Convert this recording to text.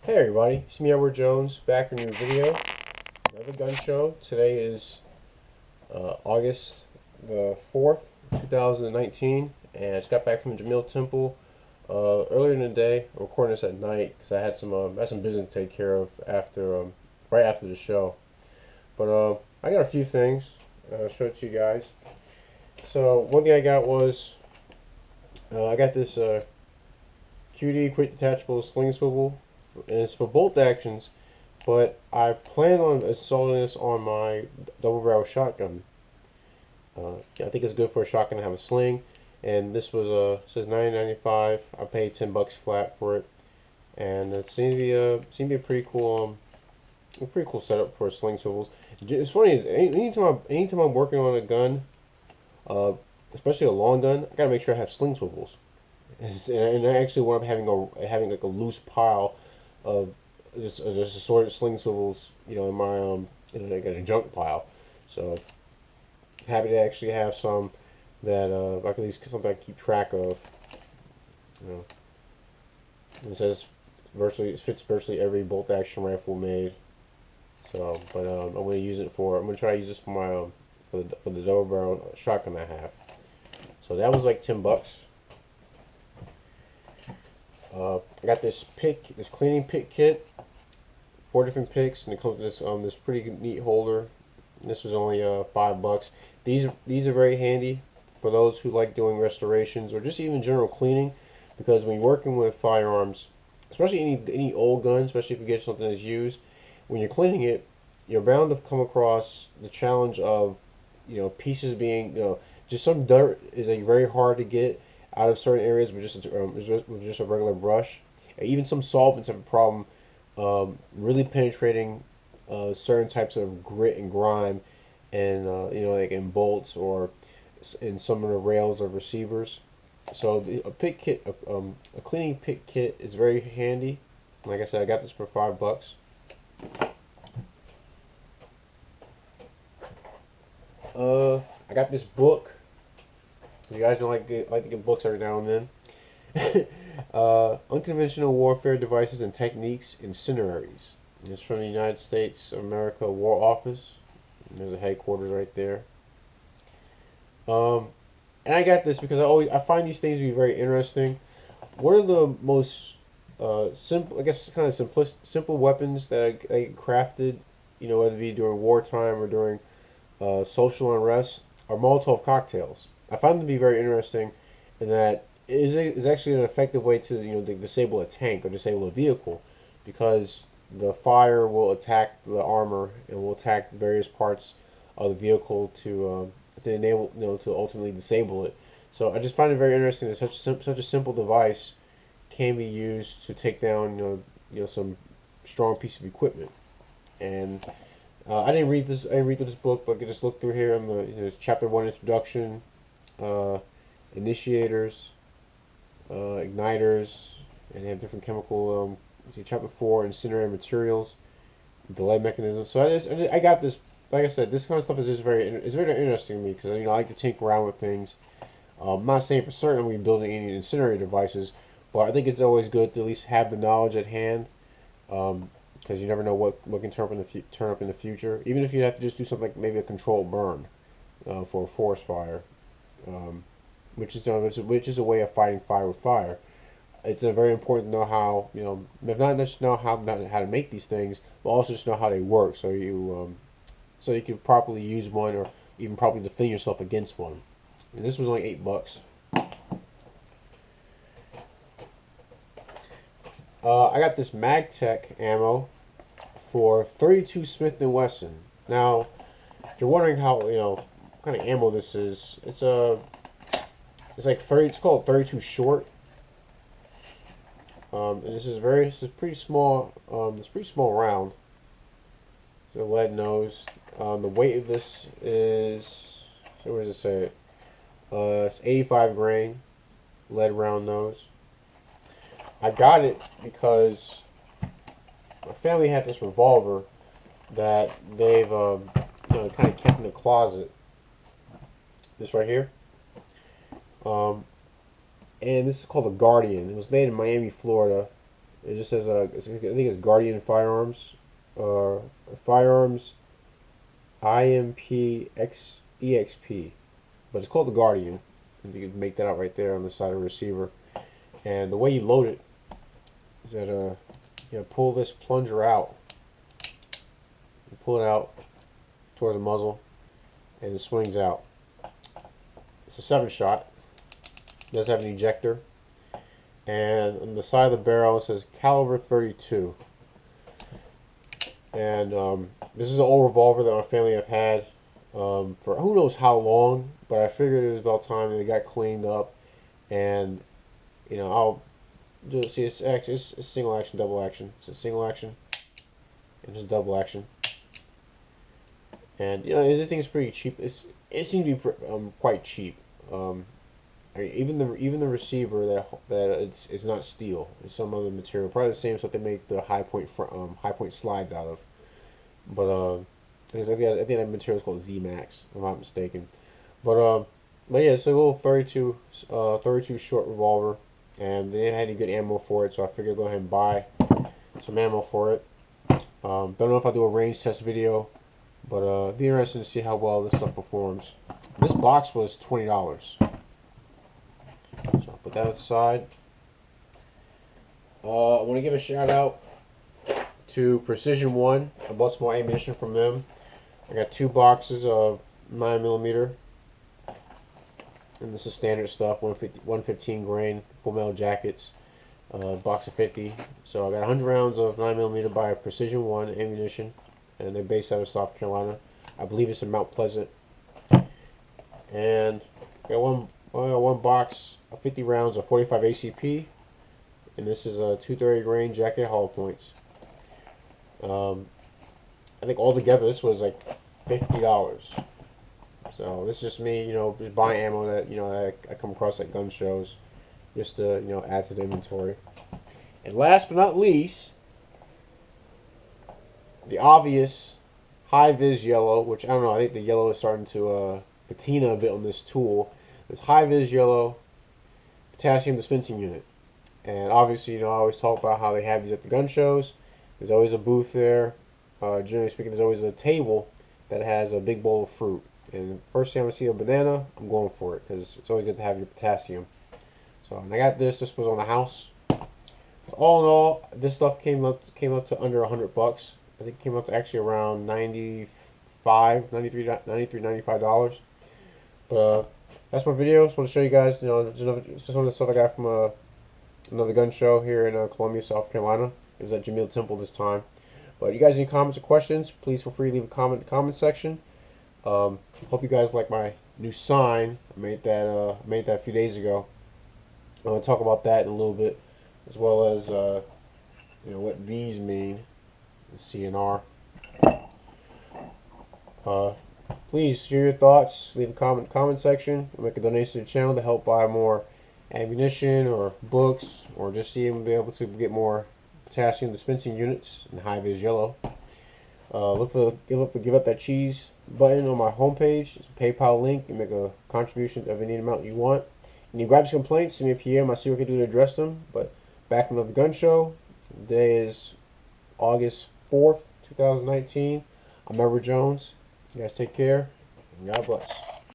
Hey everybody, it's me Edward Jones, back with a new video, another gun show. Today is August the 4th, 2019, and I just got back from Jamil Temple earlier in the day. I'm recording this at night because I had some business to take care of after right after the show. But I got a few things I'll show it to you guys. So one thing I got was I got this QD quick detachable sling swivel, and it's for bolt actions. But I plan on installing this on my double barrel shotgun. I think it's good for a shotgun to have a sling. And this was says $9.95. I paid $10 flat for it, and it seemed to be a pretty cool setup for sling swivels. It's funny is anytime I'm working on a gun, uh, especially a long gun, I gotta make sure I have sling swivels. And I actually wound up having like a loose pile of just assorted sling swivels, in my in like a junk pile. So happy to actually have some that I can at least something I can keep track of. You know, it says it fits virtually every bolt action rifle made. So, but I'm going to use it for. I'm going to try to use this for my for the double barrel shotgun I have. So that was like $10. I got this cleaning pick kit, 4 different picks, and it comes with this pretty neat holder. This was only $5. These are very handy for those who like doing restorations or just even general cleaning, because when you're working with firearms, especially any old gun, especially if you get something that's used, when you're cleaning it, you're bound to come across the challenge of pieces being just some dirt is very hard to get out of certain areas with just a regular brush. Even some solvents have a problem really penetrating certain types of grit and grime, and like in bolts or in some of the rails of receivers. So a cleaning pick kit is very handy. Like I said, I got this for $5. I got this book. You guys don't like to get books every now and then. Unconventional Warfare Devices and Techniques, Incendiaries. And it's from the United States of America War Office. And there's a headquarters right there. And I got this because I find these things to be very interesting. What are the most simple, I guess, kind of simple weapons that I crafted? Whether it be during wartime or during social unrest, are Molotov cocktails. I find them to be very interesting in that it is actually an effective way to disable a tank or disable a vehicle, because the fire will attack the armor and will attack various parts of the vehicle to enable to ultimately disable it. So I just find it very interesting that such a simple device can be used to take down some strong piece of equipment. And I didn't read this. I didn't read through this book, but I could just look through here on the chapter 1 introduction, uh, initiators, igniters, and they have different chemical. See chapter 4, incendiary materials, delay mechanism. So I got this. Like I said, this kind of stuff is just very interesting to me, because I like to tinker around with things. I'm not saying for certain I'm going to be building any incendiary devices, but I think it's always good to at least have the knowledge at hand. Because you never know what can turn up in the future. Even if you have to just do something like maybe a controlled burn for a forest fire, which is a way of fighting fire with fire. It's very important to know how not just know how to make these things, but also just know how they work, so you can properly use one, or even properly defend yourself against one. And this was only $8. I got this MagTech ammo for 32 Smith & Wesson. Now, if you're wondering how, what kind of ammo this is, it's like 30. It's called 32 short. And this is pretty small. It's pretty small round. The lead nose. The weight of this is, what does it say? It's 85 grain lead round nose. I got it because my family had this revolver that they've kind of kept in the closet. This right here. And this is called a Guardian. It was made in Miami, Florida. It just says I think it's Guardian Firearms, Firearms IMP but it's called the Guardian. And you can make that out right there on the side of the receiver. And the way you load it is that you pull this plunger out. You pull it out towards the muzzle, and it swings out. It's a 7-shot. It does have an ejector, and on the side of the barrel it says caliber 32. And this is an old revolver that my family have had for who knows how long, but I figured it was about time that it got cleaned up. And I'll just see it's single action, double action. So single action and just double action. And this thing is pretty cheap. It seems to be quite cheap. I mean, even the receiver that it's not steel. It's some other material, probably the same stuff they make the high point slides out of. But I think that material is called Z-Max, if I'm not mistaken. But yeah, it's a little 32 short revolver, and they didn't have any good ammo for it, so I figured I'd go ahead and buy some ammo for it. Don't know if I'll do a range test video, but it'd be interesting to see how well this stuff performs. This box was $20. So I'll put that aside. I want to give a shout out to Precision One. I bought some more ammunition from them. I got 2 boxes of 9mm, and this is standard stuff. 115 grain full metal jackets, box of 50. So I got 100 rounds of 9mm by Precision One ammunition, and they're based out of South Carolina. I believe it's in Mount Pleasant. And I got one box of 50 rounds of 45 ACP, and this is a 230 grain jacket hollow points. I think altogether this was like $50. So this is just me, just buying ammo that I come across at gun shows, just to add to the inventory. And last but not least, the obvious high-vis yellow, which I don't know, I think the yellow is starting to patina a bit on this tool. This high-vis yellow potassium dispensing unit. And obviously, I always talk about how they have these at the gun shows. There's always a booth there. Generally speaking, there's always a table that has a big bowl of fruit. And first thing I see a banana, I'm going for it, because it's always good to have your potassium. So when I got this was on the house. All in all, this stuff came up to under $100. I think it came up to actually around $95, $95. But that's my video. Just want to show you guys, some of the stuff I got from another gun show here in Columbia, South Carolina. It was at Jamil Temple this time. But you guys, any comments or questions, please feel free to leave a comment in the comment section. Hope you guys like my new sign. I made that a few days ago. I'm going to talk about that in a little bit, as well as what these mean, the CNR. Please share your thoughts. Leave a comment section. Make a donation to the channel to help buy more ammunition or books, or just to even be able to get more potassium dispensing units in high-vis yellow. Look for give up that cheese button on my homepage. It's a PayPal link. You make a contribution of any amount you want. Any gripes, complaints, send me a PM. I'll see what I can do to address them. But back from the gun show. Today is August 4th, 2019. I'm Edward Jones. You guys take care, and God bless.